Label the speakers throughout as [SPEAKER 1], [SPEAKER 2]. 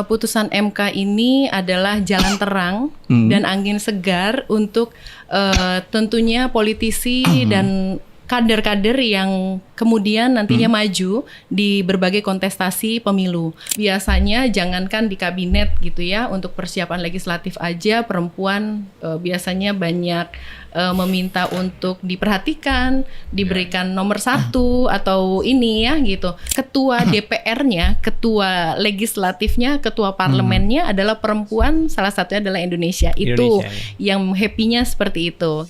[SPEAKER 1] putusan MK ini adalah jalan terang dan angin segar untuk tentunya politisi dan kader-kader yang kemudian nantinya maju di berbagai kontestasi pemilu. Biasanya jangankan di kabinet gitu ya, untuk persiapan legislatif aja perempuan biasanya banyak meminta untuk diperhatikan, diberikan nomor 1 atau ini ya gitu. Ketua DPR-nya, ketua legislatifnya, ketua parlemennya adalah perempuan, salah satunya adalah Indonesia. Itu yang happy-nya seperti itu.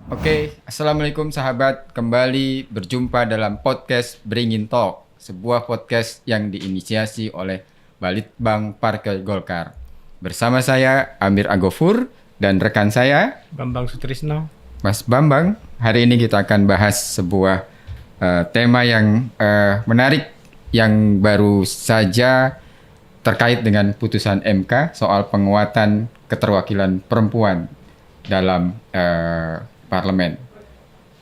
[SPEAKER 2] Oke, Assalamualaikum sahabat, kembali berjumpa dalam podcast Bringin Talk, sebuah podcast yang diinisiasi oleh Balitbang Partai Golkar. Bersama saya Amir Agofur dan rekan saya
[SPEAKER 3] Bambang Sutrisno.
[SPEAKER 2] Mas Bambang, hari ini kita akan bahas sebuah tema yang menarik yang baru saja terkait dengan putusan MK soal penguatan keterwakilan perempuan dalam parlemen.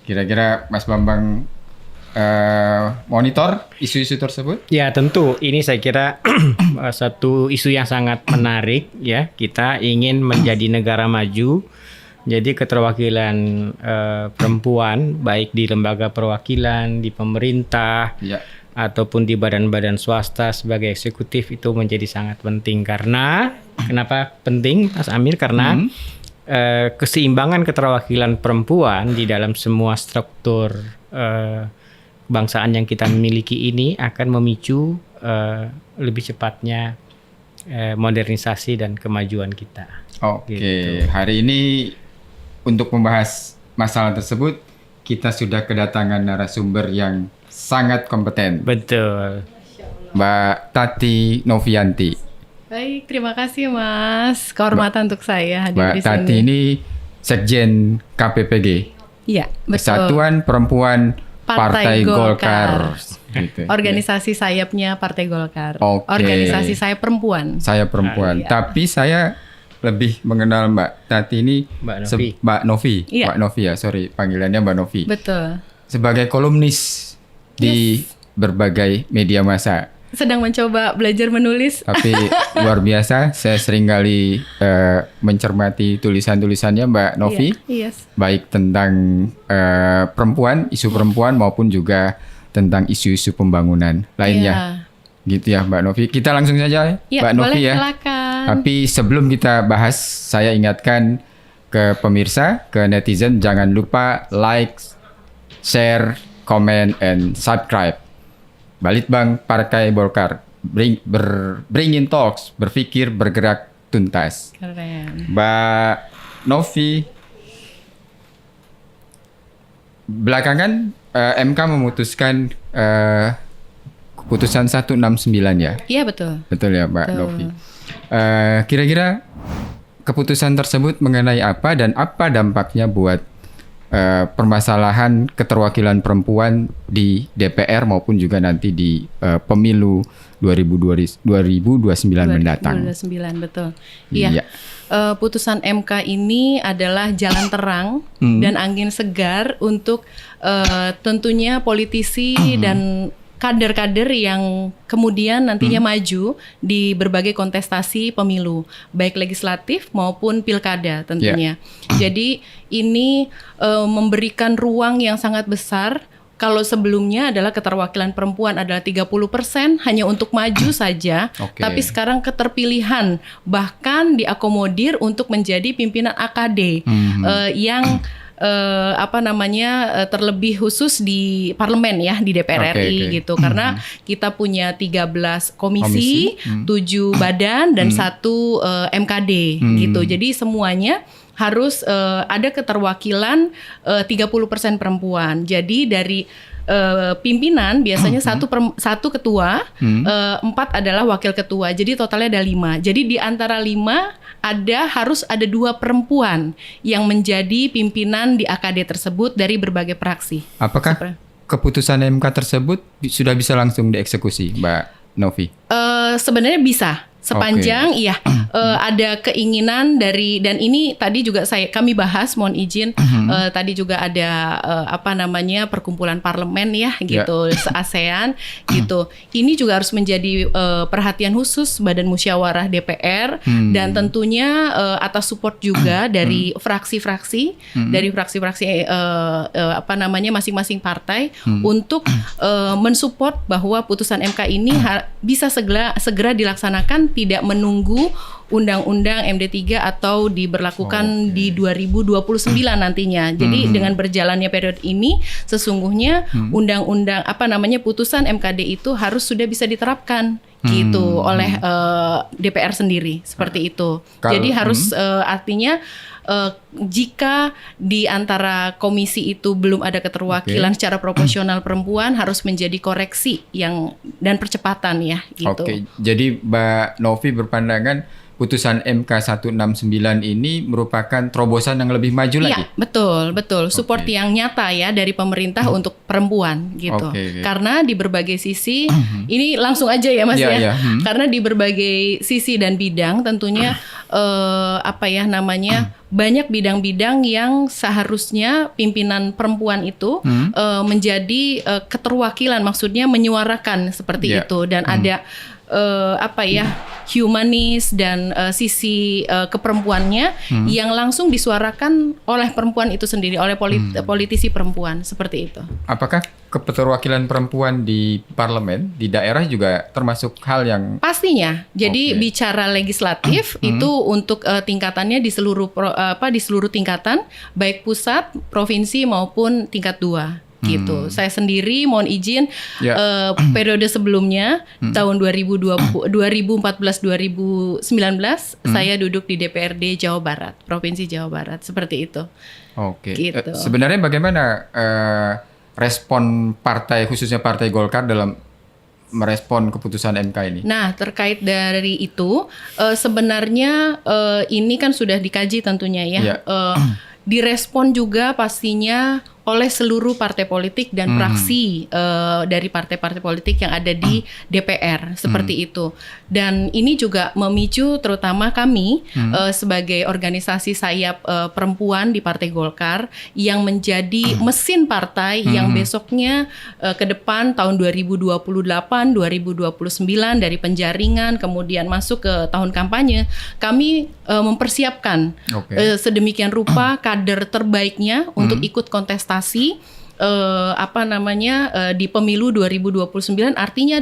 [SPEAKER 2] Kira-kira Mas Bambang monitor isu-isu tersebut?
[SPEAKER 3] Ya tentu, ini saya kira satu isu yang sangat menarik ya. Kita ingin menjadi negara maju, jadi keterwakilan perempuan baik di lembaga perwakilan, di pemerintah, ataupun di badan-badan swasta sebagai eksekutif itu menjadi sangat penting. Karena kenapa penting, Mas Amir? Karena keseimbangan keterwakilan perempuan di dalam semua struktur kebangsaan yang kita miliki ini akan memicu lebih cepatnya modernisasi dan kemajuan kita.
[SPEAKER 2] Oke,
[SPEAKER 3] Gitu.
[SPEAKER 2] Hari ini untuk membahas masalah tersebut kita sudah kedatangan narasumber yang sangat kompeten,
[SPEAKER 3] Betul.
[SPEAKER 2] Mbak Tati Novianti.
[SPEAKER 1] Baik, terima kasih Mas. Kehormatan untuk saya hadir
[SPEAKER 2] Mbak
[SPEAKER 1] di sini.
[SPEAKER 2] Tati ini Sekjen KPPG,
[SPEAKER 1] Iya, betul.
[SPEAKER 2] Kesatuan Perempuan Partai Golkar. Gitu.
[SPEAKER 1] Organisasi sayapnya Partai Golkar.
[SPEAKER 2] Oke.
[SPEAKER 1] Organisasi sayap perempuan.
[SPEAKER 2] Saya perempuan,
[SPEAKER 1] Iya.
[SPEAKER 2] tapi saya lebih mengenal Mbak Tati ini
[SPEAKER 3] Mbak Novi.
[SPEAKER 2] Mbak Novi.
[SPEAKER 1] Iya.
[SPEAKER 2] Mbak Novi ya, sorry panggilannya Mbak Novi.
[SPEAKER 1] Betul.
[SPEAKER 2] Sebagai kolumnis di berbagai media massa.
[SPEAKER 1] Sedang mencoba belajar menulis.
[SPEAKER 2] Tapi luar biasa, saya sering kali mencermati tulisan-tulisannya Mbak Novi,
[SPEAKER 1] Iya.
[SPEAKER 2] baik tentang perempuan, isu perempuan maupun juga tentang isu-isu pembangunan lainnya. Gitu ya Mbak Novi. Kita langsung saja
[SPEAKER 1] Iya,
[SPEAKER 2] Mbak Novi
[SPEAKER 1] boleh,
[SPEAKER 2] ya.
[SPEAKER 1] silakan.
[SPEAKER 2] Tapi sebelum kita bahas, saya ingatkan ke pemirsa, ke netizen, jangan lupa like, share, comment, and subscribe. Balitbang Partai Golkar, Bringin Talks, berpikir bergerak tuntas.
[SPEAKER 1] Keren.
[SPEAKER 2] Mbak Novi, belakangan MK memutuskan keputusan 169 ya?
[SPEAKER 1] Iya, betul.
[SPEAKER 2] Betul ya Mbak
[SPEAKER 1] Betul.
[SPEAKER 2] Novi. Kira-kira keputusan tersebut mengenai apa dan apa dampaknya buat permasalahan keterwakilan perempuan di DPR maupun juga nanti di pemilu 2029 mendatang.
[SPEAKER 1] 2029, betul.
[SPEAKER 2] Iya.
[SPEAKER 1] Iya. Putusan MK ini adalah jalan terang dan angin segar untuk tentunya politisi dan kader-kader yang kemudian nantinya maju di berbagai kontestasi pemilu, baik legislatif maupun pilkada tentunya. Jadi ini memberikan ruang yang sangat besar. Kalau sebelumnya adalah keterwakilan perempuan adalah 30% hanya untuk maju saja, tapi sekarang keterpilihan bahkan diakomodir untuk menjadi pimpinan AKD yang terlebih khusus di parlemen ya, di DPR RI gitu. Karena kita punya 13 komisi, 7 badan dan 1 MKD gitu. Jadi semuanya harus ada keterwakilan 30% perempuan. Jadi dari pimpinan biasanya satu ketua, 4 adalah wakil ketua. Jadi totalnya ada 5. Jadi di antara 5 harus ada 2 perempuan yang menjadi pimpinan di AKD tersebut dari berbagai fraksi.
[SPEAKER 2] Apakah keputusan MK tersebut sudah bisa langsung dieksekusi, Mbak Novi?
[SPEAKER 1] Sebenarnya bisa. Sepanjang ada keinginan dari, dan ini tadi juga kami bahas, mohon izin, tadi juga ada perkumpulan parlemen ya gitu, se-ASEAN gitu. Ini juga harus menjadi perhatian khusus Badan Musyawarah DPR dan tentunya atas support juga dari fraksi-fraksi, masing-masing partai untuk mensupport bahwa putusan MK ini bisa segera dilaksanakan, tidak menunggu Undang-Undang MD3 atau diberlakukan di 2029 nantinya. Jadi dengan berjalannya periode ini sesungguhnya undang-undang putusan MKD itu harus sudah bisa diterapkan gitu oleh DPR sendiri seperti itu. Jadi harus artinya jika di antara komisi itu belum ada keterwakilan secara proporsional perempuan, harus menjadi koreksi dan percepatan ya gitu.
[SPEAKER 2] Jadi Mbak Novi berpandangan putusan MK 169 ini merupakan terobosan yang lebih maju lagi.
[SPEAKER 1] Betul. Support yang nyata ya dari pemerintah untuk perempuan gitu. Karena di berbagai sisi, ini langsung aja ya Mas ya. Karena di berbagai sisi dan bidang tentunya banyak bidang-bidang yang seharusnya pimpinan perempuan itu menjadi keterwakilan, maksudnya menyuarakan seperti itu, dan ada humanis dan sisi keperempuannya yang langsung disuarakan oleh perempuan itu sendiri, oleh politisi perempuan seperti itu.
[SPEAKER 2] Apakah keterwakilan perempuan di parlemen di daerah juga termasuk hal yang
[SPEAKER 1] pastinya? Jadi bicara legislatif itu untuk tingkatannya di seluruh tingkatan, baik pusat, provinsi maupun tingkat 2. Gitu. Saya sendiri mohon izin periode sebelumnya tahun 2014-2019 saya duduk di DPRD Jawa Barat, Provinsi Jawa Barat, seperti itu. Gitu.
[SPEAKER 2] Sebenarnya bagaimana respon partai, khususnya Partai Golkar dalam merespon keputusan MK ini? Nah,
[SPEAKER 1] terkait dari itu sebenarnya ini kan sudah dikaji tentunya ya. Direspon juga pastinya oleh seluruh partai politik dan fraksi dari partai-partai politik yang ada di DPR seperti itu. Dan ini juga memicu terutama kami sebagai organisasi sayap perempuan di Partai Golkar yang menjadi mesin partai yang besoknya ke depan tahun 2028, 2029 dari penjaringan kemudian masuk ke tahun kampanye, kami mempersiapkan sedemikian rupa kader terbaiknya untuk ikut kontestasi di pemilu 2029, artinya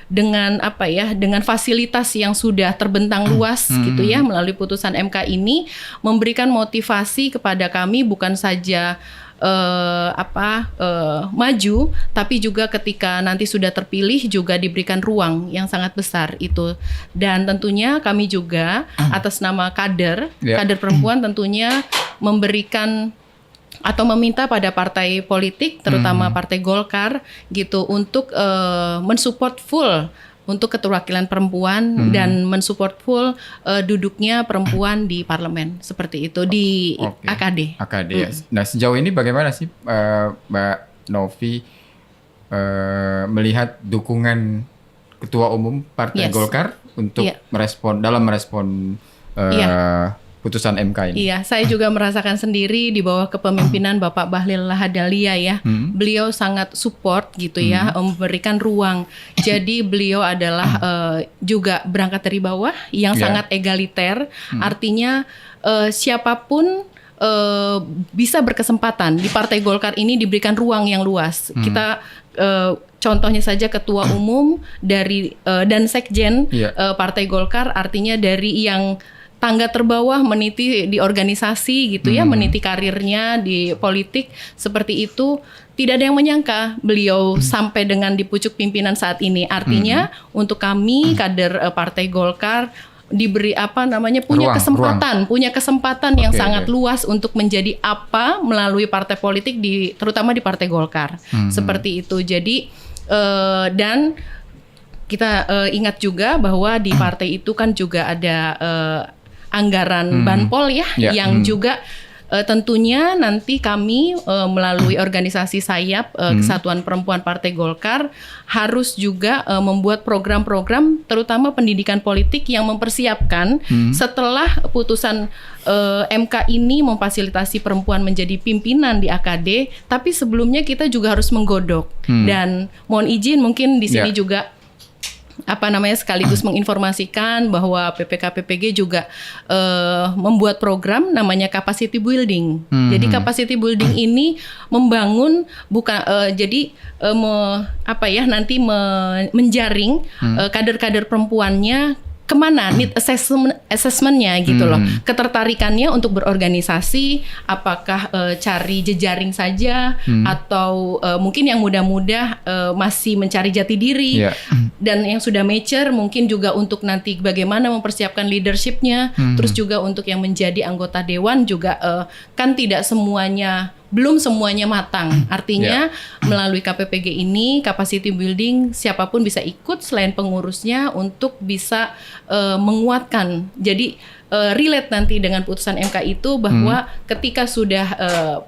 [SPEAKER 1] dengan fasilitas yang sudah terbentang luas gitu ya melalui putusan MK ini, memberikan motivasi kepada kami bukan saja maju, tapi juga ketika nanti sudah terpilih juga diberikan ruang yang sangat besar itu. Dan tentunya kami juga atas nama kader perempuan tentunya memberikan atau meminta pada partai politik terutama Partai Golkar gitu untuk mensupport full untuk keterwakilan perempuan dan mensupport full duduknya perempuan di parlemen seperti itu di AKD.
[SPEAKER 2] Nah, sejauh ini bagaimana sih Mbak Novi melihat dukungan Ketua Umum Partai Golkar untuk merespon putusan MK ini?
[SPEAKER 1] Iya, saya juga merasakan sendiri di bawah kepemimpinan Bapak Bahlil Lahadalia ya. Beliau sangat support gitu ya, memberikan ruang. Jadi beliau adalah juga berangkat dari bawah yang sangat egaliter. Artinya siapapun bisa berkesempatan di Partai Golkar ini diberikan ruang yang luas. Kita contohnya saja Ketua Umum dari dan Sekjen Partai Golkar, artinya dari yang tangga terbawah meniti di organisasi gitu ya, meniti karirnya di politik seperti itu. Tidak ada yang menyangka beliau sampai dengan di pucuk pimpinan saat ini. Artinya untuk kami kader Partai Golkar diberi punya kesempatan yang sangat
[SPEAKER 2] Oke.
[SPEAKER 1] luas untuk menjadi apa melalui partai politik terutama di Partai Golkar. Seperti itu. Jadi dan kita ingat juga bahwa di partai itu kan juga ada anggaran Banpol ya, yang juga tentunya nanti kami melalui organisasi sayap Kesatuan Perempuan Partai Golkar harus juga membuat program-program terutama pendidikan politik yang mempersiapkan setelah putusan MK ini memfasilitasi perempuan menjadi pimpinan di AKD, tapi sebelumnya kita juga harus menggodok. Dan mohon izin mungkin di sini juga sekaligus menginformasikan bahwa PPK-PPG juga membuat program namanya capacity building. Jadi capacity building ini membangun menjaring kader-kader perempuannya kemana need assessment-nya gitu loh, ketertarikannya untuk berorganisasi, apakah cari jejaring saja atau mungkin yang muda-muda masih mencari jati diri, dan yang sudah mature mungkin juga untuk nanti bagaimana mempersiapkan leadership-nya, terus juga untuk yang menjadi anggota dewan juga kan belum semuanya matang. Artinya melalui KPPG ini capacity building siapapun bisa ikut selain pengurusnya untuk bisa menguatkan. Jadi relate nanti dengan putusan MK itu bahwa ketika sudah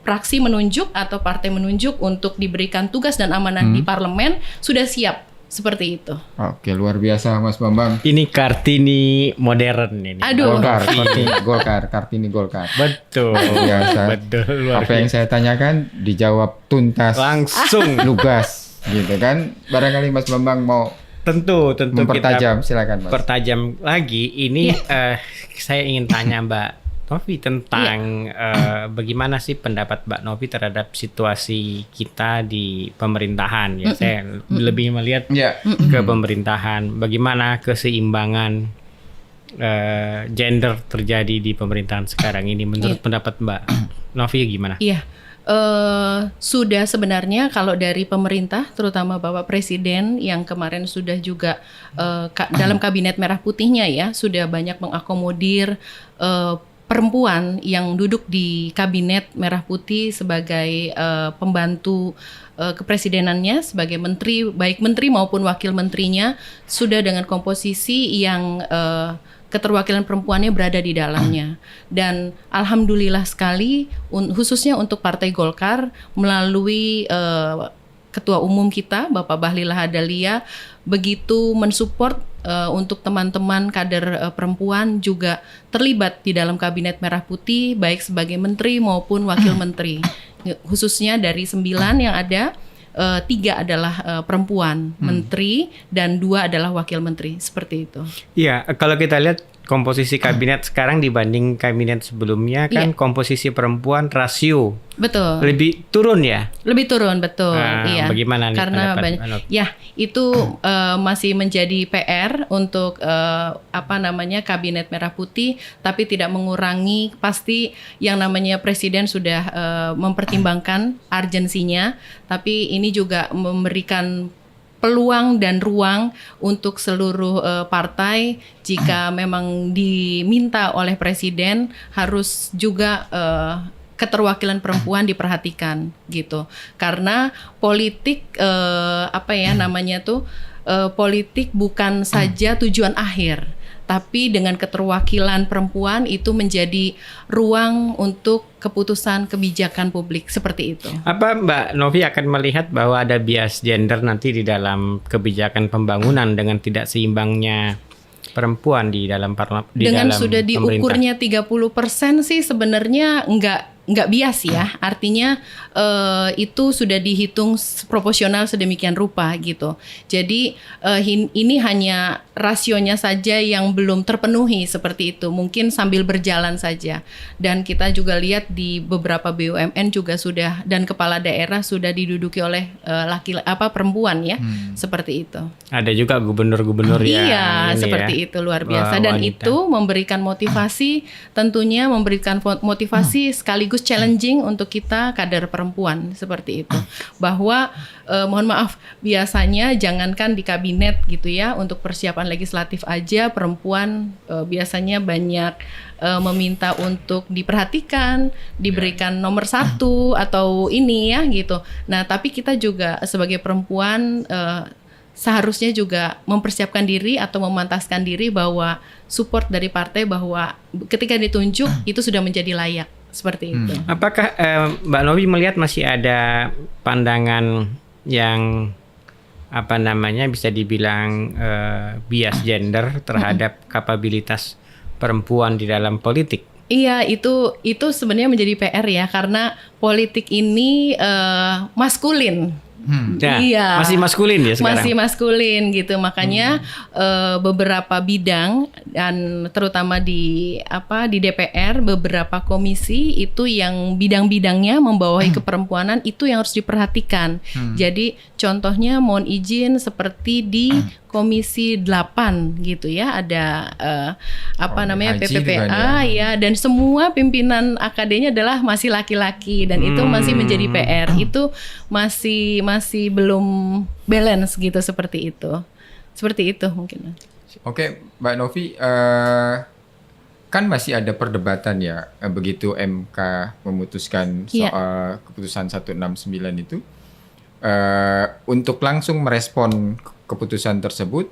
[SPEAKER 1] praksi menunjuk atau partai menunjuk untuk diberikan tugas dan amanah di parlemen sudah siap. Seperti itu.
[SPEAKER 2] Oke, luar biasa Mas Bambang.
[SPEAKER 3] Ini Kartini modern ini.
[SPEAKER 1] Aduh.
[SPEAKER 2] Kartini Golkar.
[SPEAKER 3] Betul.
[SPEAKER 2] Biasa.
[SPEAKER 3] Betul. Luar
[SPEAKER 2] Apa yang saya tanyakan dijawab tuntas,
[SPEAKER 3] langsung.
[SPEAKER 2] lugas, gitu kan? Barangkali Mas Bambang mau
[SPEAKER 3] Tentu
[SPEAKER 2] mempertajam, silakan Mas.
[SPEAKER 3] Pertajam lagi. Ini saya ingin tanya Mbak Novi tentang bagaimana sih pendapat Mbak Novi terhadap situasi kita di pemerintahan ya. Saya lebih melihat ke pemerintahan, bagaimana keseimbangan gender terjadi di pemerintahan sekarang ini menurut pendapat Mbak Novi gimana?
[SPEAKER 1] Iya. Sudah sebenarnya kalau dari pemerintah terutama Bapak Presiden yang kemarin sudah juga dalam Kabinet Merah Putihnya ya sudah banyak mengakomodir perempuan yang duduk di Kabinet Merah Putih sebagai pembantu kepresidenannya sebagai menteri, baik menteri maupun wakil menterinya sudah dengan komposisi yang keterwakilan perempuannya berada di dalamnya. Dan alhamdulillah sekali khususnya untuk Partai Golkar melalui Ketua Umum kita Bapak Bahlil Lahadalia begitu mensupport untuk teman-teman kader perempuan juga terlibat di dalam Kabinet Merah Putih baik sebagai menteri maupun wakil menteri. Khususnya dari 9 yang ada 3 adalah perempuan menteri dan 2 adalah wakil menteri, seperti itu.
[SPEAKER 3] Iya, kalau kita lihat komposisi kabinet sekarang dibanding kabinet sebelumnya kan komposisi perempuan rasio lebih turun ya? Lebih turun, betul.
[SPEAKER 1] Iya.
[SPEAKER 3] Bagaimana nih?
[SPEAKER 1] Karena itu masih menjadi PR untuk Kabinet Merah Putih, tapi tidak mengurangi pasti yang namanya Presiden sudah mempertimbangkan urgensinya, tapi ini juga memberikan peluang dan ruang untuk seluruh partai jika memang diminta oleh Presiden harus juga keterwakilan perempuan diperhatikan gitu. Karena politik politik bukan saja tujuan akhir, tapi dengan keterwakilan perempuan itu menjadi ruang untuk keputusan kebijakan publik seperti itu.
[SPEAKER 3] Apa Mbak Novi akan melihat bahwa ada bias gender nanti di dalam kebijakan pembangunan dengan tidak seimbangnya perempuan di dalam
[SPEAKER 1] dengan sudah diukurnya 30% sih sebenarnya nggak bias ya, artinya itu sudah dihitung proporsional sedemikian rupa gitu. Jadi ini hanya rasionya saja yang belum terpenuhi seperti itu, mungkin sambil berjalan saja. Dan kita juga lihat di beberapa BUMN juga sudah dan kepala daerah sudah diduduki oleh perempuan ya, seperti itu.
[SPEAKER 3] Ada juga gubernur-gubernur
[SPEAKER 1] iya, seperti itu luar biasa. Dan itu memberikan motivasi, tentunya memberikan motivasi sekaligus challenging untuk kita kader perempuan perempuan seperti itu. Bahwa mohon maaf, biasanya jangankan di kabinet gitu ya, untuk persiapan legislatif aja perempuan biasanya banyak meminta untuk diperhatikan, diberikan nomor 1 atau ini ya gitu. Nah, tapi kita juga sebagai perempuan seharusnya juga mempersiapkan diri atau memantaskan diri bahwa support dari partai bahwa ketika ditunjuk itu sudah menjadi layak seperti itu.
[SPEAKER 3] Apakah Mbak Novi melihat masih ada pandangan yang bisa dibilang bias gender terhadap kapabilitas perempuan di dalam politik?
[SPEAKER 1] Iya, itu sebenarnya menjadi PR ya, karena politik ini maskulin.
[SPEAKER 3] Iya, masih maskulin ya sekarang.
[SPEAKER 1] Masih maskulin gitu, makanya beberapa bidang dan terutama di DPR beberapa komisi itu yang bidang-bidangnya membawahi keperempuanan itu yang harus diperhatikan. Jadi contohnya mohon izin seperti di Komisi 8 gitu ya, ada PPPA ya, dan semua pimpinan AKD-nya adalah masih laki-laki dan itu masih menjadi PR. Itu masih belum balance gitu, seperti itu mungkin.
[SPEAKER 2] Oke, Mbak Novi, kan masih ada perdebatan ya begitu MK memutuskan soal keputusan 169 itu, untuk langsung merespon keputusan tersebut,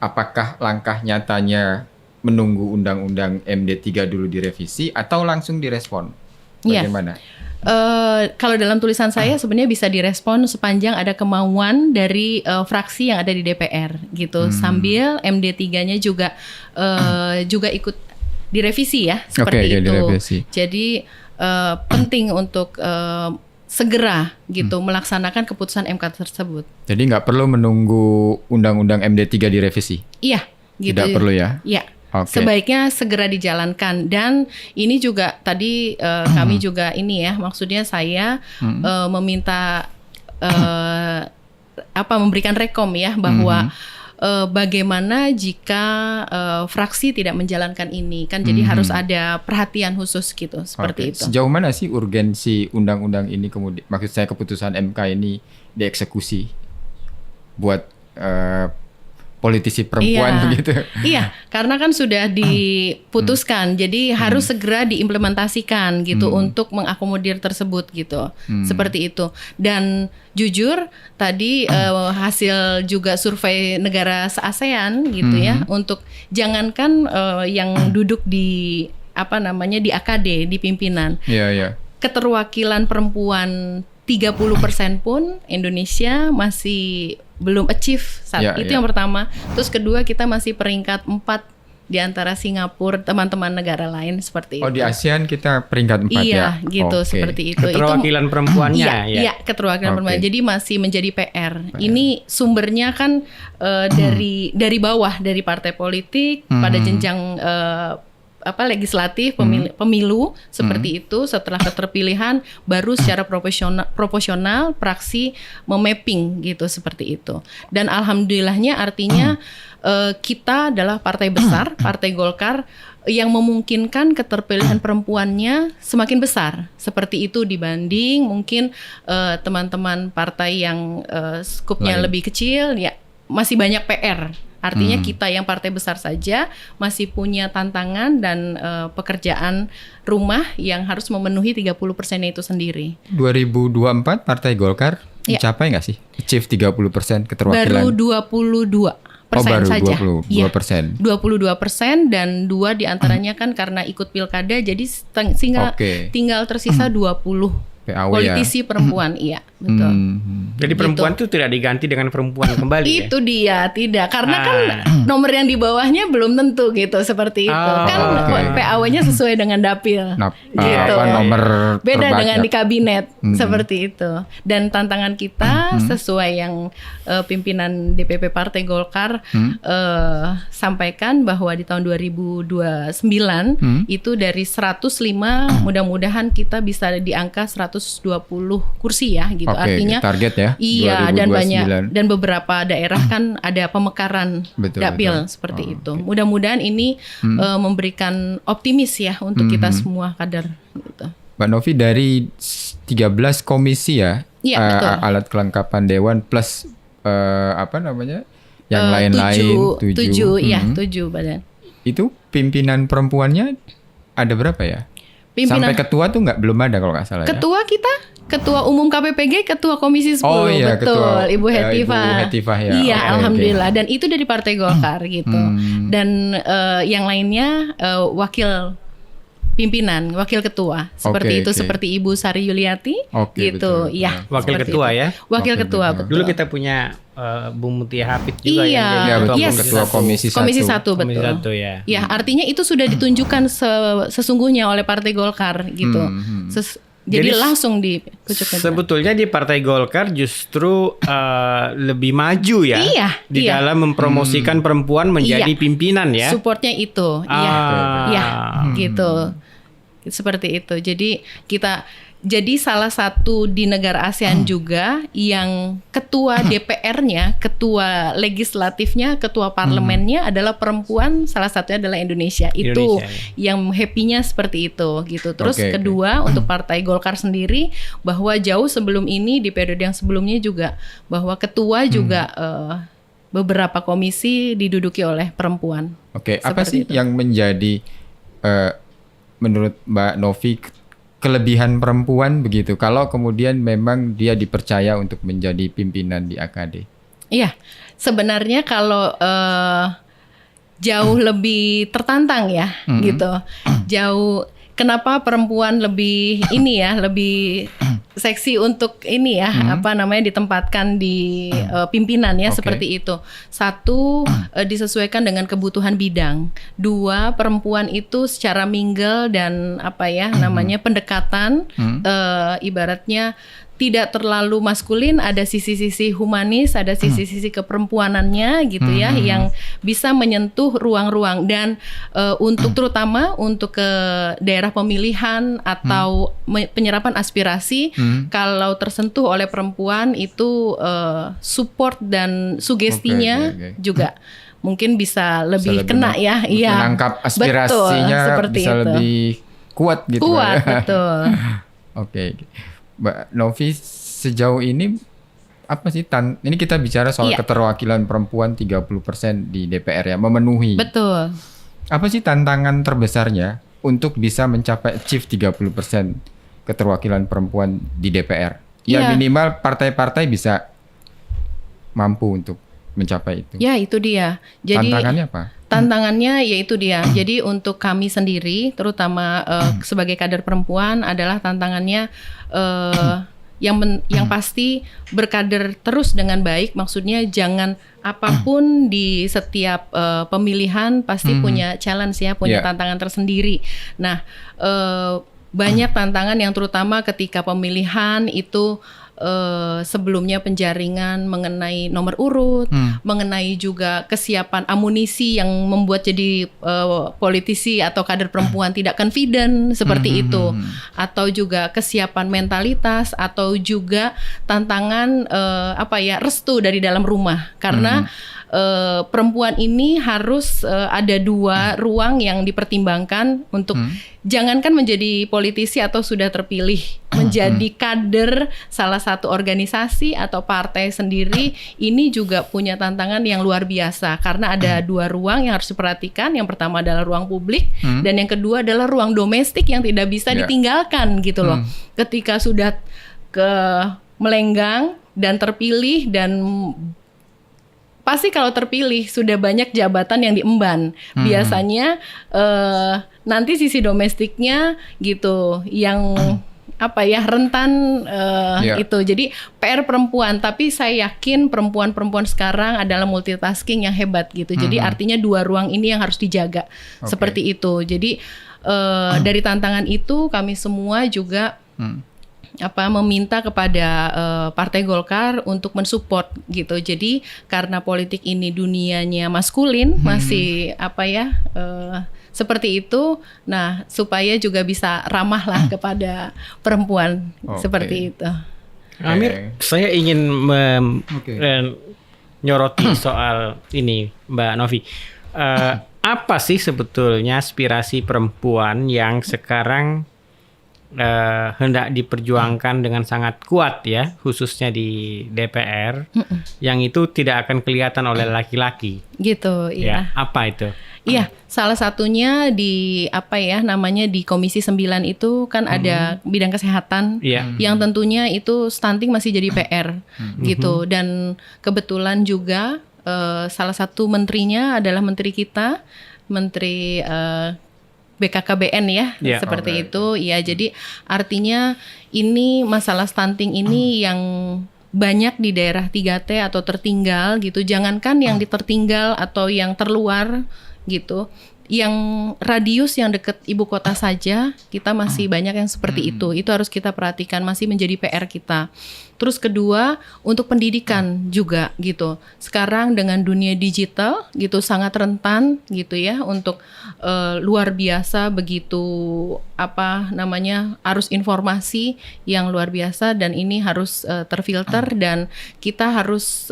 [SPEAKER 2] apakah langkah nyatanya menunggu undang-undang MD3 dulu direvisi atau langsung direspon? Bagaimana?
[SPEAKER 1] Kalau dalam tulisan saya sebenarnya bisa direspon sepanjang ada kemauan dari fraksi yang ada di DPR gitu, sambil MD3-nya juga ikut direvisi ya, seperti itu.
[SPEAKER 2] Direvisi.
[SPEAKER 1] Jadi penting untuk segera gitu melaksanakan keputusan MK tersebut.
[SPEAKER 2] Jadi nggak perlu menunggu undang-undang MD3 direvisi?
[SPEAKER 1] Iya, gitu.
[SPEAKER 2] Tidak perlu ya?
[SPEAKER 1] Iya.
[SPEAKER 2] Okay.
[SPEAKER 1] Sebaiknya segera dijalankan, dan ini juga tadi kami juga ini ya, maksudnya saya meminta memberikan rekom ya bahwa bagaimana jika fraksi tidak menjalankan ini kan, jadi harus ada perhatian khusus gitu, seperti itu.
[SPEAKER 2] Sejauh mana sih urgensi undang-undang ini, kemudian maksud saya keputusan MK ini dieksekusi buat politisi perempuan begitu?
[SPEAKER 1] Iya, karena kan sudah diputuskan, jadi harus segera diimplementasikan gitu untuk mengakomodir tersebut gitu, seperti itu. Dan jujur tadi hasil juga survei negara se-ASEAN gitu ya, untuk jangankan yang duduk di di AKD, di pimpinan, keterwakilan perempuan 30% pun Indonesia masih belum achieve itu yang pertama. Terus kedua, kita masih peringkat 4 di antara Singapura, teman-teman negara lain seperti itu.
[SPEAKER 2] Di ASEAN kita peringkat 4 ya?
[SPEAKER 1] Iya, gitu, seperti itu.
[SPEAKER 3] Keterwakilan perempuannya
[SPEAKER 1] Iya, keterwakilan perempuan. Jadi masih menjadi PR. Ini sumbernya kan dari bawah, dari partai politik pada jenjang legislatif, pemilu seperti itu. Setelah keterpilihan baru secara proporsional praksi memapping gitu, seperti itu. Dan alhamdulillahnya artinya kita adalah partai besar, Partai Golkar, yang memungkinkan keterpilihan perempuannya semakin besar seperti itu dibanding mungkin teman-teman partai yang skupnya lebih kecil ya, masih banyak PR. Artinya kita yang partai besar saja masih punya tantangan dan pekerjaan rumah yang harus memenuhi 30% itu sendiri.
[SPEAKER 2] 2024 Partai Golkar mencapai nggak sih achieve 30% keterwakilan?
[SPEAKER 1] Baru 22% saja.
[SPEAKER 2] 22%.
[SPEAKER 1] 22%, dan 2 diantaranya kan karena ikut pilkada, jadi tinggal tersisa 20 politisi perempuan, iya betul.
[SPEAKER 3] Jadi perempuan itu tidak diganti dengan perempuan kembali.
[SPEAKER 1] Itu dia, tidak, karena kan nomor yang di bawahnya belum tentu gitu, seperti itu kan. PAW-nya sesuai dengan dapil, gitu.
[SPEAKER 2] Nomor
[SPEAKER 1] beda
[SPEAKER 2] terbanyak
[SPEAKER 1] dengan di kabinet, seperti itu. Dan tantangan kita sesuai yang pimpinan DPP Partai Golkar sampaikan bahwa di tahun 2029 itu dari 105 mudah-mudahan kita bisa di angka 120 kursi ya gitu. Artinya
[SPEAKER 2] target ya.
[SPEAKER 1] Iya, 2029. Dan banyak, dan beberapa daerah kan ada pemekaran dapil seperti itu. Mudah-mudahan ini memberikan optimis ya untuk kita semua kader gitu.
[SPEAKER 2] Mbak Novi dari 13 komisi ya,
[SPEAKER 1] Iya, betul.
[SPEAKER 2] alat kelengkapan dewan plus yang lain-lain
[SPEAKER 1] 7 badan.
[SPEAKER 2] Itu pimpinan perempuannya ada berapa ya? Sampai ketua tuh belum ada kalau nggak salah.
[SPEAKER 1] Ketua kita, Ketua Umum KPPG, Ketua Komisi 10,
[SPEAKER 2] Oh iya,
[SPEAKER 1] betul,
[SPEAKER 2] ketua,
[SPEAKER 1] Ibu Hetifah.
[SPEAKER 2] Ibu Hetifah ya.
[SPEAKER 1] Iya,
[SPEAKER 2] Oke,
[SPEAKER 1] alhamdulillah. Dan itu dari Partai Golkar gitu. Dan yang lainnya wakil pimpinan, wakil ketua, seperti itu, seperti Ibu Sari Yuliati, gitu. Iya.
[SPEAKER 3] Wakil ketua
[SPEAKER 1] itu.
[SPEAKER 3] ya.
[SPEAKER 1] Wakil ketua, betul.
[SPEAKER 3] Dulu kita punya Bu Mutia Hafid juga
[SPEAKER 1] iya,
[SPEAKER 3] yang
[SPEAKER 2] jadi ketua Komisi 1.
[SPEAKER 1] Komisi 1, betul.
[SPEAKER 3] Komisi 1 ya.
[SPEAKER 1] Ya, artinya itu sudah ditunjukkan sesungguhnya oleh Partai Golkar gitu. Jadi langsung dikucukkan.
[SPEAKER 3] Sebetulnya di Partai Golkar justru lebih maju ya.
[SPEAKER 1] Iya,
[SPEAKER 3] di dalam mempromosikan perempuan menjadi pimpinan ya.
[SPEAKER 1] Supportnya itu, gitu. Seperti itu. Jadi salah satu di negara ASEAN juga yang ketua DPR-nya, ketua legislatifnya, ketua parlemennya adalah perempuan, salah satunya adalah Indonesia. Itu yang happy-nya seperti itu gitu. Terus kedua untuk Partai Golkar sendiri bahwa jauh sebelum ini di periode yang sebelumnya juga bahwa ketua juga beberapa komisi diduduki oleh perempuan.
[SPEAKER 2] Apa sih yang menjadi menurut Mbak Novi kelebihan perempuan begitu kalau kemudian memang dia dipercaya untuk menjadi pimpinan di AKD?
[SPEAKER 1] Iya, sebenarnya kalau jauh lebih tertantang ya, gitu. Jauh, kenapa perempuan lebih lebih seksi untuk ditempatkan di pimpinan ya, seperti itu. Satu, disesuaikan dengan kebutuhan bidang. Dua, perempuan itu secara mingle dan pendekatan, ibaratnya tidak terlalu maskulin, ada sisi-sisi humanis, ada sisi-sisi keperempuanannya gitu ya, yang bisa menyentuh ruang-ruang dan terutama untuk ke daerah pemilihan atau penyerapan aspirasi, kalau tersentuh oleh perempuan itu support dan sugestinya juga mungkin bisa lebih kena ya,
[SPEAKER 2] menangkap aspirasinya,
[SPEAKER 1] seperti
[SPEAKER 2] bisa
[SPEAKER 1] itu.
[SPEAKER 2] Lebih kuat gitu.
[SPEAKER 1] Kuat, betul.
[SPEAKER 2] Oke. Mbak Novi, sejauh ini apa sih ini kita bicara soal keterwakilan perempuan 30% di DPR ya, memenuhi.
[SPEAKER 1] Betul.
[SPEAKER 2] Apa sih tantangan terbesarnya untuk bisa mencapai achieve 30% keterwakilan perempuan di DPR? Ya minimal partai-partai bisa mampu untuk mencapai itu.
[SPEAKER 1] Ya, itu dia. Jadi
[SPEAKER 2] tantangannya apa?
[SPEAKER 1] Tantangannya yaitu dia. Jadi untuk kami sendiri, terutama sebagai kader perempuan, adalah tantangannya yang pasti berkader terus dengan baik. Maksudnya jangan apapun di setiap pemilihan pasti punya challenge ya, punya tantangan tersendiri. Nah, banyak tantangan yang terutama ketika pemilihan itu. Sebelumnya penjaringan mengenai nomor urut, mengenai juga kesiapan amunisi yang membuat jadi politisi atau kader perempuan tidak confident seperti itu, atau juga kesiapan mentalitas, atau juga tantangan restu dari dalam rumah karena perempuan ini harus ada dua ruang yang dipertimbangkan untuk jangankan menjadi politisi atau sudah terpilih, menjadi kader salah satu organisasi atau partai sendiri, ini juga punya tantangan yang luar biasa karena ada dua ruang yang harus diperhatikan. Yang pertama adalah ruang publik dan yang kedua adalah ruang domestik yang tidak bisa ditinggalkan gitu loh. Ketika sudah melenggang dan terpilih dan pasti kalau terpilih sudah banyak jabatan yang diemban. Biasanya nanti sisi domestiknya gitu yang rentan itu. Jadi PR perempuan, tapi saya yakin perempuan-perempuan sekarang adalah multitasking yang hebat gitu. Jadi artinya dua ruang ini yang harus dijaga. Seperti itu. Jadi dari tantangan itu kami semua juga meminta kepada Partai Golkar untuk mensupport gitu. Jadi karena politik ini dunianya maskulin, masih seperti itu. Nah, supaya juga bisa ramah lah kepada perempuan seperti itu.
[SPEAKER 3] Amir, saya ingin nyoroti soal ini, Mbak Novi. Apa sih sebetulnya aspirasi perempuan yang sekarang hendak diperjuangkan dengan sangat kuat ya, khususnya di DPR, yang itu tidak akan kelihatan oleh laki-laki.
[SPEAKER 1] Gitu,
[SPEAKER 3] Ya,
[SPEAKER 1] iya.
[SPEAKER 3] apa itu?
[SPEAKER 1] Iya, salah satunya di di Komisi 9 itu kan ada bidang kesehatan
[SPEAKER 3] Iya.
[SPEAKER 1] yang tentunya itu stunting masih jadi PR gitu. Dan kebetulan juga salah satu menterinya adalah menteri kita, Menteri BKKBN ya,
[SPEAKER 3] Iya.
[SPEAKER 1] seperti itu. Ya, jadi artinya ini masalah stunting ini yang banyak di daerah 3T atau tertinggal gitu. Jangankan yang tertinggal atau yang terluar gitu, yang radius yang dekat ibu kota saja kita masih banyak yang seperti itu. Itu harus kita perhatikan, masih menjadi PR kita. Terus kedua, untuk pendidikan juga gitu. Sekarang dengan dunia digital gitu sangat rentan gitu ya untuk luar biasa begitu arus informasi yang luar biasa, dan ini harus terfilter dan kita harus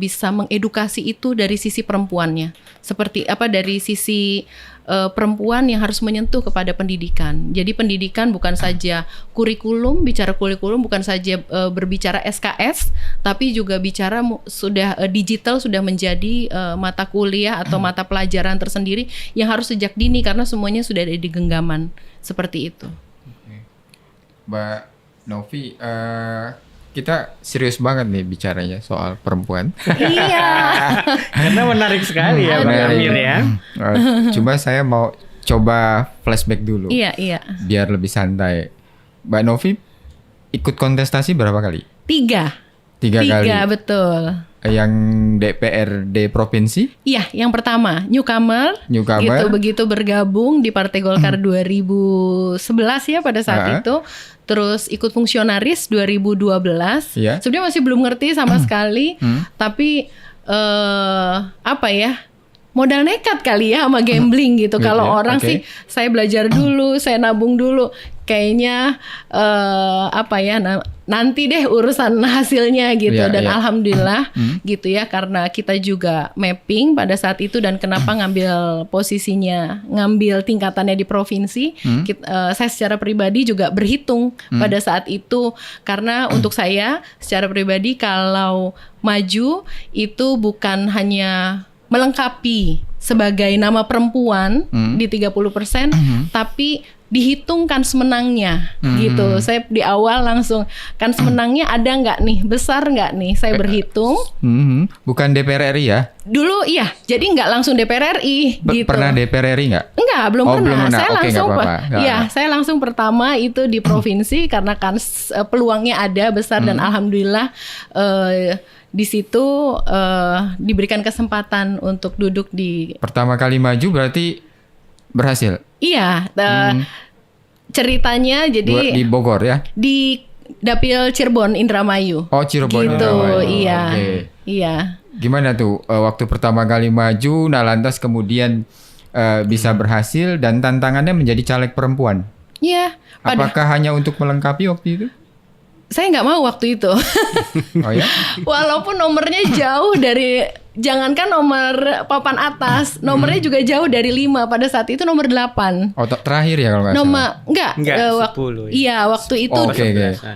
[SPEAKER 1] bisa mengedukasi itu dari sisi perempuannya. Seperti dari sisi perempuan yang harus menyentuh kepada pendidikan. Jadi pendidikan bukan saja kurikulum, bicara kurikulum bukan saja berbicara SKS, tapi juga bicara sudah digital sudah menjadi mata kuliah atau mata pelajaran tersendiri yang harus sejak dini karena semuanya sudah ada di genggaman seperti itu.
[SPEAKER 2] Mbak Novi, kita serius banget nih bicaranya soal perempuan.
[SPEAKER 1] Iya.
[SPEAKER 3] Karena menarik sekali ya, Bang
[SPEAKER 2] Menarik.
[SPEAKER 3] Amir ya.
[SPEAKER 2] Cuma saya mau coba flashback dulu.
[SPEAKER 1] Iya.
[SPEAKER 2] Biar lebih santai. Mbak Novi ikut kontestasi berapa kali?
[SPEAKER 1] 3
[SPEAKER 2] Tiga kali.
[SPEAKER 1] betul.
[SPEAKER 2] Yang DPRD provinsi?
[SPEAKER 1] Iya, yang pertama newcomer.
[SPEAKER 2] Newcomer.
[SPEAKER 1] Gitu, begitu bergabung di Partai Golkar 2011 ya pada saat itu. Terus ikut fungsionaris 2012.
[SPEAKER 2] Iya.
[SPEAKER 1] Sebenarnya masih belum ngerti sama sekali, tapi modal nekat kali ya sama gambling gitu.
[SPEAKER 2] Gitu
[SPEAKER 1] Kalau
[SPEAKER 2] ya,
[SPEAKER 1] orang
[SPEAKER 2] oke.
[SPEAKER 1] sih saya belajar dulu, saya nabung dulu. Kayaknya nanti deh urusan hasilnya gitu.
[SPEAKER 2] Iya,
[SPEAKER 1] Dan
[SPEAKER 2] iya.
[SPEAKER 1] alhamdulillah gitu ya, karena kita juga mapping pada saat itu dan kenapa ngambil tingkatannya di provinsi. Saya secara pribadi juga berhitung pada saat itu, karena untuk saya secara pribadi kalau maju itu bukan hanya melengkapi sebagai nama perempuan di 30%, tapi dihitungkan semenangnya gitu. Saya di awal langsung kan semenangnya ada nggak nih, besar nggak nih, saya berhitung.
[SPEAKER 2] Bukan DPR RI ya?
[SPEAKER 1] Dulu iya, jadi nggak langsung DPR RI gitu.
[SPEAKER 2] Pernah DPR RI nggak?
[SPEAKER 1] Enggak, belum
[SPEAKER 2] Oh,
[SPEAKER 1] pernah.
[SPEAKER 2] belum pernah.
[SPEAKER 1] Saya
[SPEAKER 2] Oke,
[SPEAKER 1] langsung
[SPEAKER 2] nggak apa-apa. Nggak apa-apa.
[SPEAKER 1] saya langsung pertama itu di provinsi karena kan peluangnya ada besar dan alhamdulillah di situ diberikan kesempatan untuk duduk di.
[SPEAKER 2] Pertama kali maju berarti berhasil?
[SPEAKER 1] Iya, ceritanya jadi
[SPEAKER 2] Di Bogor ya?
[SPEAKER 1] di Dapil Cirebon Indramayu.
[SPEAKER 2] Oh, Cirebon.
[SPEAKER 1] Gitu,
[SPEAKER 2] Indramayu.
[SPEAKER 1] iya.
[SPEAKER 2] Oke.
[SPEAKER 1] Iya.
[SPEAKER 2] Gimana tuh waktu pertama kali maju, nah lantas kemudian bisa berhasil dan tantangannya menjadi caleg perempuan?
[SPEAKER 1] Iya,
[SPEAKER 2] Apakah hanya untuk melengkapi waktu itu?
[SPEAKER 1] saya nggak mau waktu itu.
[SPEAKER 2] Oh ya?
[SPEAKER 1] Walaupun nomornya jauh dari, jangankan nomor papan atas, nomornya juga jauh dari 5. Pada saat itu nomor 8.
[SPEAKER 2] Oh, terakhir ya kalau nggak salah?
[SPEAKER 1] Enggak,
[SPEAKER 3] Enggak,
[SPEAKER 1] waktu
[SPEAKER 3] 10 ya.
[SPEAKER 1] Iya, waktu itu
[SPEAKER 2] Oh, oke.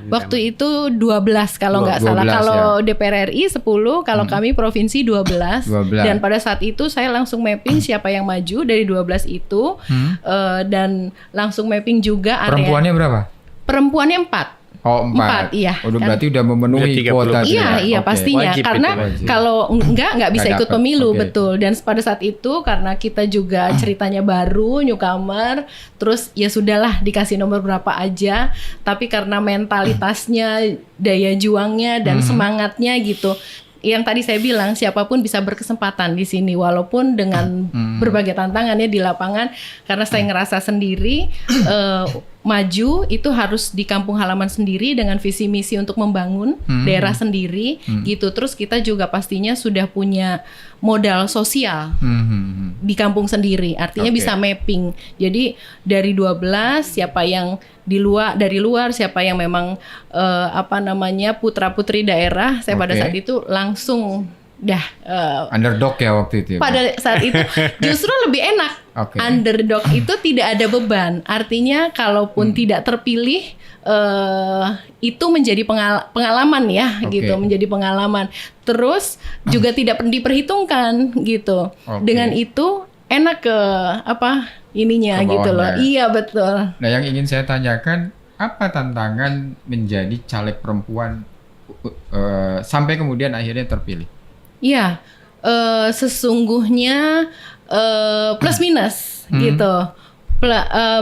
[SPEAKER 1] waktu itu 12 kalau nggak
[SPEAKER 2] 12
[SPEAKER 1] salah.
[SPEAKER 2] ya.
[SPEAKER 1] Kalau DPR RI 10, kalau kami provinsi 12.
[SPEAKER 2] 12.
[SPEAKER 1] Dan pada saat itu saya langsung mapping siapa yang maju dari 12 itu, dan langsung mapping juga area.
[SPEAKER 2] Perempuannya berapa?
[SPEAKER 1] Perempuannya 4.
[SPEAKER 2] Oh, 4.
[SPEAKER 1] Iya,
[SPEAKER 2] Udah
[SPEAKER 1] kan.
[SPEAKER 2] berarti udah memenuhi
[SPEAKER 3] Udah 30%.
[SPEAKER 2] kuota. tuh
[SPEAKER 1] Iya,
[SPEAKER 2] ya?
[SPEAKER 1] iya
[SPEAKER 2] Oke.
[SPEAKER 1] pastinya.
[SPEAKER 3] Wajib
[SPEAKER 1] Karena
[SPEAKER 3] itu,
[SPEAKER 2] wajib.
[SPEAKER 1] kalau nggak bisa
[SPEAKER 2] Nggak
[SPEAKER 1] ikut
[SPEAKER 2] dapet,
[SPEAKER 1] pemilu,
[SPEAKER 2] oke.
[SPEAKER 1] betul. Dan pada saat itu karena kita juga ceritanya baru, newcomer, terus ya sudahlah dikasih nomor berapa aja. Tapi karena mentalitasnya, daya juangnya dan semangatnya gitu. Yang tadi saya bilang siapapun bisa berkesempatan di sini walaupun dengan berbagai tantangannya di lapangan, karena saya ngerasa sendiri maju itu harus di kampung halaman sendiri dengan visi misi untuk membangun daerah sendiri gitu. Terus kita juga pastinya sudah punya modal sosial di kampung sendiri, artinya
[SPEAKER 2] Oke.
[SPEAKER 1] bisa mapping. Jadi dari 12 siapa yang dari luar, siapa yang memang putra-putri daerah, saya pada
[SPEAKER 2] Oke.
[SPEAKER 1] saat itu langsung
[SPEAKER 2] underdog ya waktu itu.
[SPEAKER 1] Pada saat itu justru lebih enak.
[SPEAKER 2] Okay.
[SPEAKER 1] Underdog itu tidak ada beban. Artinya kalaupun tidak terpilih itu menjadi pengalaman ya, gitu, menjadi pengalaman. Terus juga tidak diperhitungkan gitu.
[SPEAKER 2] Okay.
[SPEAKER 1] Dengan itu enak ke ininya gitu loh. Iya, betul.
[SPEAKER 2] Nah, yang ingin saya tanyakan, apa tantangan menjadi caleg perempuan sampai kemudian akhirnya terpilih?
[SPEAKER 1] Iya, sesungguhnya plus minus gitu.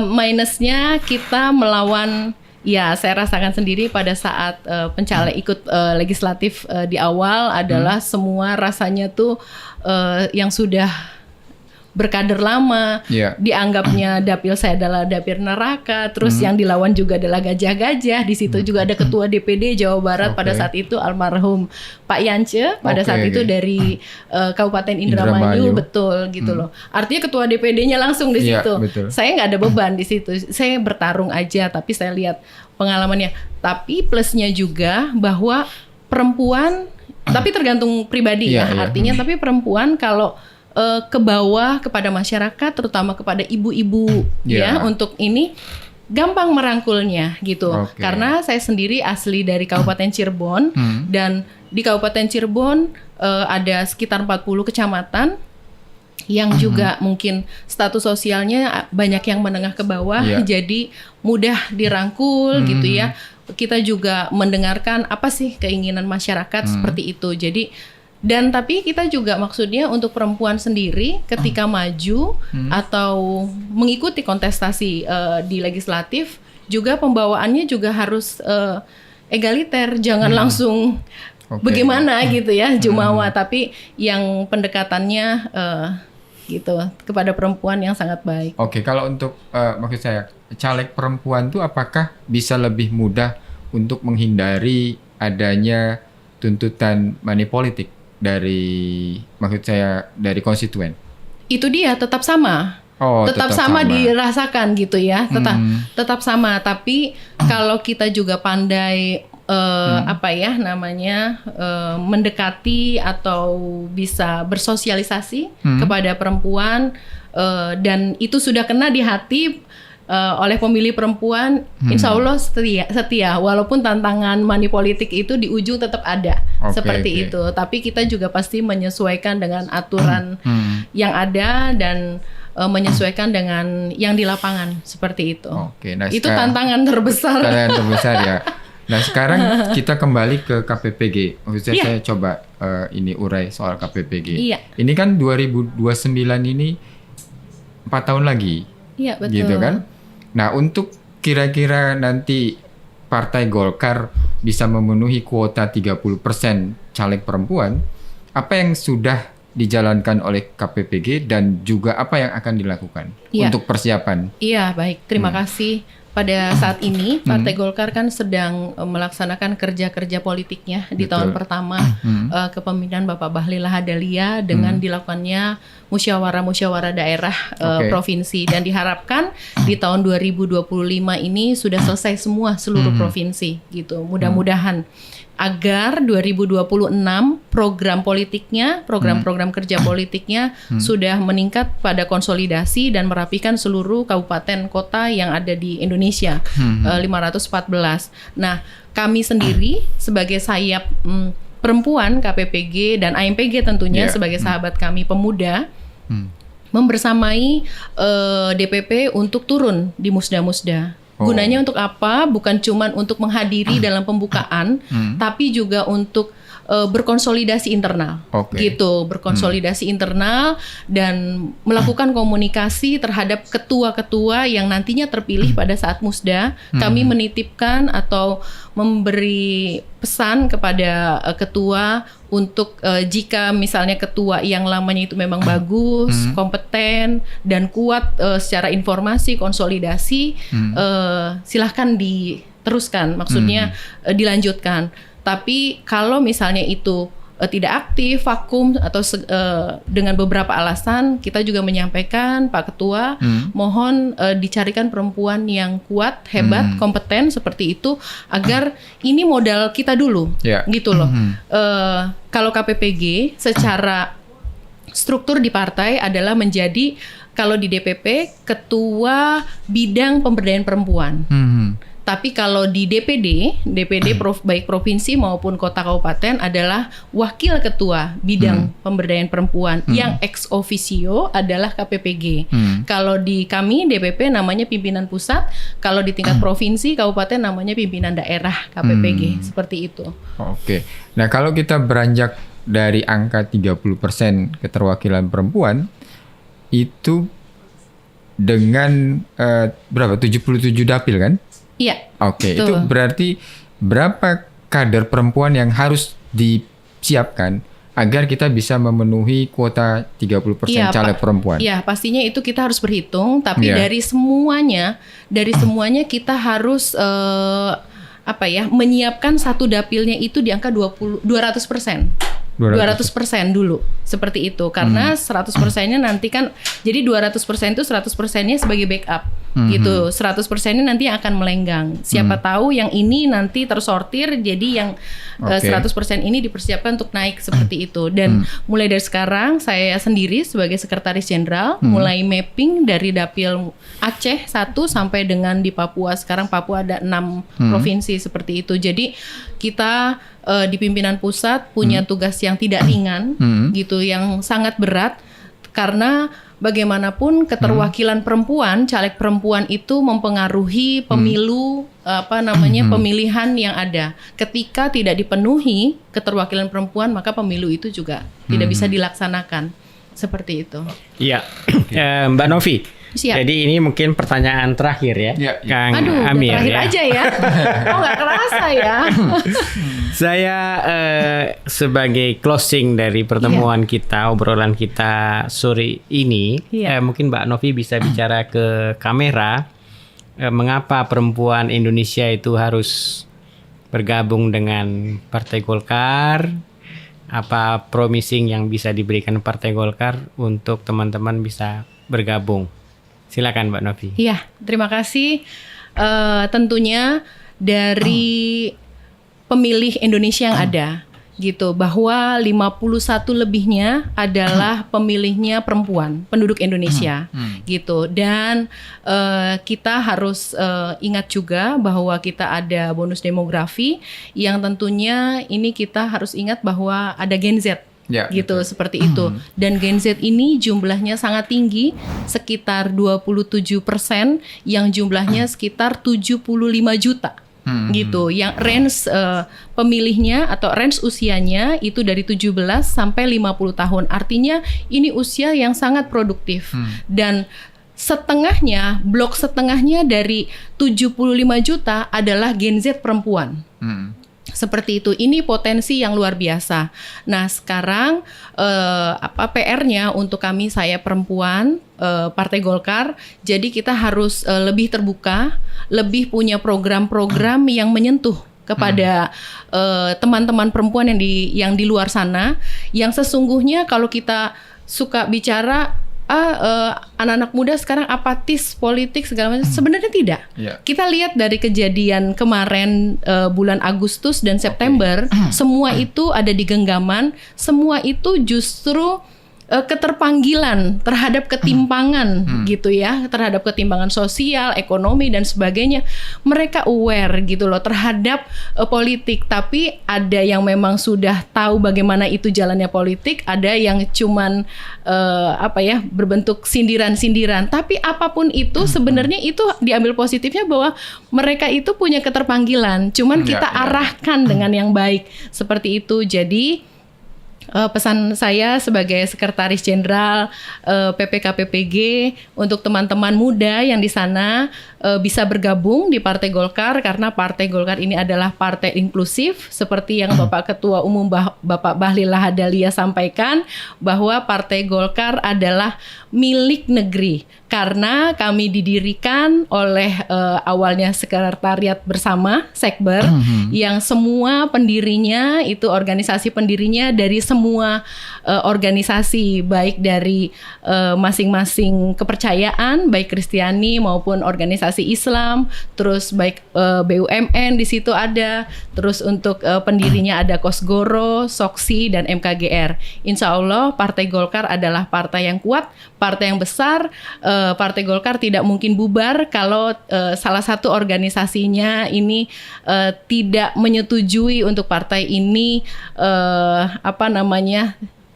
[SPEAKER 1] Minusnya kita melawan, ya saya rasakan sendiri pada saat pencalek ikut legislatif di awal adalah semua rasanya tuh yang sudah berkader lama, dianggapnya dapil saya adalah dapil neraka, terus yang dilawan juga adalah gajah-gajah. Di situ juga ada ketua DPD Jawa Barat pada saat itu almarhum Pak Yance, pada saat itu dari Kabupaten Indramayu, betul gitu loh. Artinya ketua DPD-nya langsung di situ. Saya nggak ada beban di situ, saya bertarung aja, tapi saya lihat pengalamannya. Tapi plusnya juga bahwa perempuan, tapi tergantung pribadi ya, artinya tapi perempuan kalau ke bawah kepada masyarakat, terutama kepada ibu-ibu ya, untuk ini gampang merangkulnya gitu. Karena saya sendiri asli dari Kabupaten Cirebon dan di Kabupaten Cirebon ada sekitar 40 kecamatan yang juga mungkin status sosialnya banyak yang menengah ke bawah, jadi mudah dirangkul gitu ya. Kita juga mendengarkan apa sih keinginan masyarakat seperti itu. Jadi tapi kita juga maksudnya untuk perempuan sendiri ketika maju atau mengikuti kontestasi di legislatif juga pembawaannya juga harus egaliter, jangan langsung bagaimana gitu ya jumawa, tapi yang pendekatannya gitu kepada perempuan yang sangat baik.
[SPEAKER 2] Kalau untuk maksud saya caleg perempuan tuh apakah bisa lebih mudah untuk menghindari adanya tuntutan money politik dari konstituen? Itu dia tetap sama. Tetap sama dirasakan gitu ya. Tetap sama, tapi kalau kita juga pandai mendekati atau bisa bersosialisasi kepada perempuan dan itu sudah kena di hati oleh pemilih perempuan, insya Allah setia walaupun tantangan money politik itu di ujung tetap ada seperti itu. Tapi kita juga pasti menyesuaikan dengan aturan yang ada dan menyesuaikan dengan yang di lapangan seperti itu. Nah,
[SPEAKER 1] itu tantangan terbesar.
[SPEAKER 2] Tantangan terbesar ya. Nah sekarang kita kembali ke KPPG. Maksudnya saya coba urai soal KPPG. Ini kan 2029 ini 4 tahun lagi. Iya betul. Gitu kan? Nah, untuk kira-kira nanti Partai Golkar bisa memenuhi kuota 30% caleg perempuan, apa yang sudah dijalankan oleh KPPG dan juga apa yang akan dilakukan untuk persiapan? Iya, baik. Terima kasih. Pada saat ini Partai Golkar kan sedang melaksanakan kerja-kerja politiknya di tahun pertama kepemimpinan Bapak Bahlil Lahadalia dengan dilakukannya musyawarah daerah provinsi, dan diharapkan di tahun 2025 ini sudah selesai semua seluruh provinsi gitu. Mudah-mudahan agar 2026 program politiknya, program-program kerja politiknya sudah meningkat pada konsolidasi dan merapikan seluruh kabupaten kota yang ada di Indonesia, 514. Nah, kami sendiri sebagai sayap perempuan KPPG dan AMPG tentunya sebagai sahabat kami pemuda, membersamai DPP untuk turun di musda-musda. Gunanya untuk apa? Bukan cuma untuk menghadiri dalam pembukaan, tapi juga untuk berkonsolidasi internal, gitu, berkonsolidasi internal dan melakukan komunikasi terhadap ketua-ketua yang nantinya terpilih pada saat musda. Kami menitipkan atau memberi pesan kepada ketua untuk jika misalnya ketua yang lamanya itu memang bagus, kompeten dan kuat secara informasi, konsolidasi, silahkan diteruskan, maksudnya dilanjutkan. Tapi kalau misalnya itu
[SPEAKER 1] tidak aktif, vakum atau dengan beberapa alasan, kita juga menyampaikan Pak Ketua mohon dicarikan perempuan yang kuat, hebat, kompeten seperti itu agar ini modal kita dulu, gitu loh. Kalau KPPG secara struktur di partai adalah menjadi kalau di DPP ketua bidang pemberdayaan perempuan. Tapi kalau di DPD baik provinsi maupun kota kabupaten adalah wakil ketua bidang pemberdayaan perempuan yang ex officio adalah KPPG. Kalau di kami DPP namanya pimpinan pusat, kalau di tingkat provinsi kabupaten namanya pimpinan daerah KPPG, seperti itu.
[SPEAKER 2] Oke. Nah, kalau kita beranjak dari angka 30% keterwakilan perempuan itu dengan berapa? 77 dapil kan?
[SPEAKER 1] Iya.
[SPEAKER 2] Oke, itu berarti berapa kader perempuan yang harus disiapkan agar kita bisa memenuhi kuota 30% caleg perempuan?
[SPEAKER 1] Iya, pastinya itu kita harus berhitung, tapi dari semuanya kita harus menyiapkan satu dapilnya itu di angka 200%. 200% dulu seperti itu karena 100%-nya nanti kan jadi 200% itu 100%-nya sebagai backup gitu. 100%-nya nanti akan melenggang. Siapa tahu yang ini nanti tersortir jadi yang 100% ini dipersiapkan untuk naik seperti itu. Dan mulai dari sekarang saya sendiri sebagai sekretaris jenderal mulai mapping dari dapil Aceh 1 sampai dengan di Papua. Sekarang Papua ada 6 provinsi seperti itu. Jadi kita di pimpinan pusat punya tugas yang tidak ringan gitu, yang sangat berat karena bagaimanapun keterwakilan perempuan, caleg perempuan itu mempengaruhi pemilu pemilihan yang ada. Ketika tidak dipenuhi keterwakilan perempuan, maka pemilu itu juga tidak bisa dilaksanakan. Seperti itu. Iya,
[SPEAKER 3] Mbak Novi.
[SPEAKER 1] Siap.
[SPEAKER 3] Jadi ini mungkin pertanyaan terakhir ya, Kang Amir
[SPEAKER 1] terakhir aja ya. Oh nggak kerasa ya.
[SPEAKER 3] Saya sebagai closing dari pertemuan kita, obrolan kita sore ini, mungkin Mbak Novi bisa bicara ke kamera, mengapa perempuan Indonesia itu harus bergabung dengan Partai Golkar, apa promising yang bisa diberikan Partai Golkar untuk teman-teman bisa bergabung. Silakan Mbak Novi.
[SPEAKER 1] Iya, terima kasih. Tentunya dari pemilih Indonesia yang ada, gitu, bahwa 51 lebihnya adalah pemilihnya perempuan, penduduk Indonesia, gitu. Dan kita harus ingat juga bahwa kita ada bonus demografi yang tentunya ini kita harus ingat bahwa ada Gen Z. Gitu, seperti itu. Dan Gen Z ini jumlahnya sangat tinggi, sekitar 27%, yang jumlahnya sekitar 75 juta. Gitu, yang range pemilihnya atau range usianya itu dari 17 sampai 50 tahun. Artinya ini usia yang sangat produktif. Dan setengahnya, blok setengahnya dari 75 juta adalah Gen Z perempuan. Seperti itu, ini potensi yang luar biasa. Nah sekarang PR-nya untuk kami, saya perempuan, Partai Golkar, jadi kita harus lebih terbuka, lebih punya program-program yang menyentuh kepada teman-teman perempuan yang di luar sana, yang sesungguhnya kalau kita suka bicara anak-anak muda sekarang apatis politik segala macam, sebenarnya tidak. Kita lihat dari kejadian kemarin bulan Agustus dan September, semua itu ada di genggaman, semua itu justru keterpanggilan terhadap ketimpangan gitu ya, terhadap ketimpangan sosial, ekonomi dan sebagainya. Mereka aware gitu loh terhadap politik, tapi ada yang memang sudah tahu bagaimana itu jalannya politik, ada yang cuman berbentuk sindiran-sindiran. Tapi apapun itu sebenarnya itu diambil positifnya bahwa mereka itu punya keterpanggilan, cuman kita arahkan dengan yang baik seperti itu. Jadi pesan saya sebagai Sekretaris Jenderal PPKPPG untuk teman-teman muda yang di sana, bisa bergabung di Partai Golkar karena Partai Golkar ini adalah partai inklusif seperti yang Bapak Ketua Umum Bapak Bahlil Lahadalia sampaikan bahwa Partai Golkar adalah milik negeri karena kami didirikan oleh awalnya sekretariat bersama Sekber yang semua pendirinya itu organisasi pendirinya dari semua organisasi baik dari masing-masing kepercayaan baik Kristiani maupun organisasi Islam, terus baik BUMN di situ ada, terus untuk pendirinya ada Kosgoro, Soksi dan MKGR. Insya Allah Partai Golkar adalah partai yang kuat, partai yang besar. Partai Golkar tidak mungkin bubar kalau salah satu organisasinya ini tidak menyetujui untuk partai ini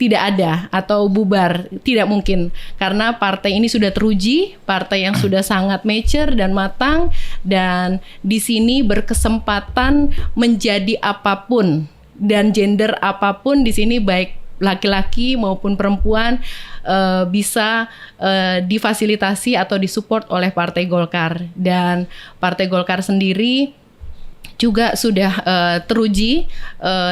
[SPEAKER 1] tidak ada atau bubar, tidak mungkin karena partai ini sudah teruji, partai yang sudah sangat mature dan matang dan di sini berkesempatan menjadi apapun dan gender apapun di sini baik laki-laki maupun perempuan bisa difasilitasi atau disupport oleh Partai Golkar dan Partai Golkar sendiri juga sudah teruji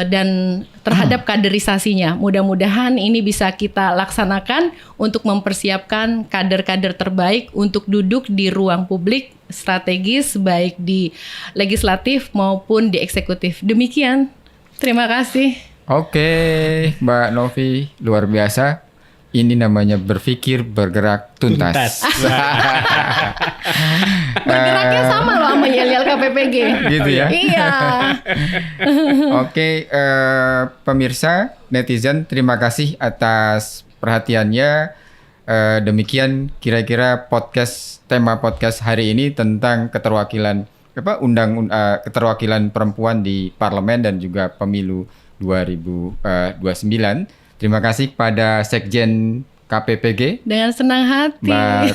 [SPEAKER 1] dan terhadap kaderisasinya. Mudah-mudahan ini bisa kita laksanakan untuk mempersiapkan kader-kader terbaik untuk duduk di ruang publik strategis baik di legislatif maupun di eksekutif. Demikian. Terima kasih.
[SPEAKER 2] Oke, Mbak Novi, luar biasa. Ini namanya berpikir bergerak tuntas.
[SPEAKER 1] Bergeraknya sama loh sama Yel-Yel KPPG.
[SPEAKER 2] Gitu ya?
[SPEAKER 1] Iya.
[SPEAKER 2] Oke, pemirsa, netizen, terima kasih atas perhatiannya. Demikian kira-kira tema podcast hari ini tentang keterwakilan keterwakilan perempuan di parlemen dan juga pemilu 2029. Terima kasih pada Sekjen KPPG.
[SPEAKER 1] Dengan senang hati.
[SPEAKER 2] Mbak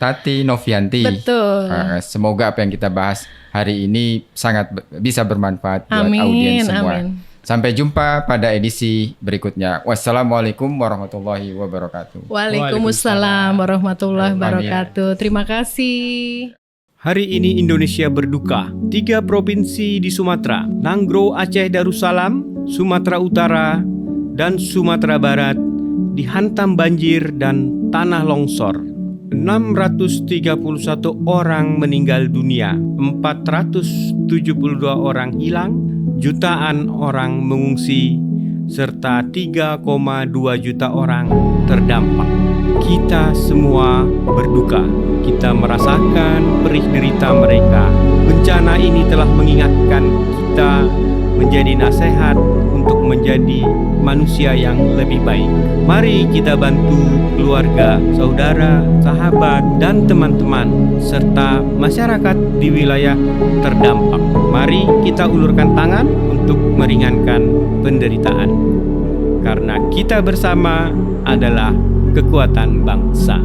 [SPEAKER 2] Tati Novianti.
[SPEAKER 1] Betul.
[SPEAKER 2] Semoga apa yang kita bahas hari ini sangat bisa bermanfaat buat audiens semua. Amin. Sampai jumpa pada edisi berikutnya. Wassalamualaikum warahmatullahi wabarakatuh.
[SPEAKER 1] Waalaikumsalam warahmatullahi wabarakatuh. Terima kasih.
[SPEAKER 3] Hari ini Indonesia berduka. 3 provinsi di Sumatera, Nanggro, Aceh, Darussalam, Sumatera Utara, dan Sumatera Barat dihantam banjir dan tanah longsor. 631 orang meninggal dunia, 472 orang hilang, jutaan orang mengungsi, serta 3,2 juta orang terdampak. Kita semua berduka. Kita merasakan perih derita mereka. Bencana ini telah mengingatkan kita menjadi nasihat untuk menjadi manusia yang lebih baik. Mari kita bantu keluarga, saudara, sahabat, dan teman-teman serta masyarakat di wilayah terdampak. Mari kita ulurkan tangan untuk meringankan penderitaan. Karena kita bersama adalah kekuatan bangsa.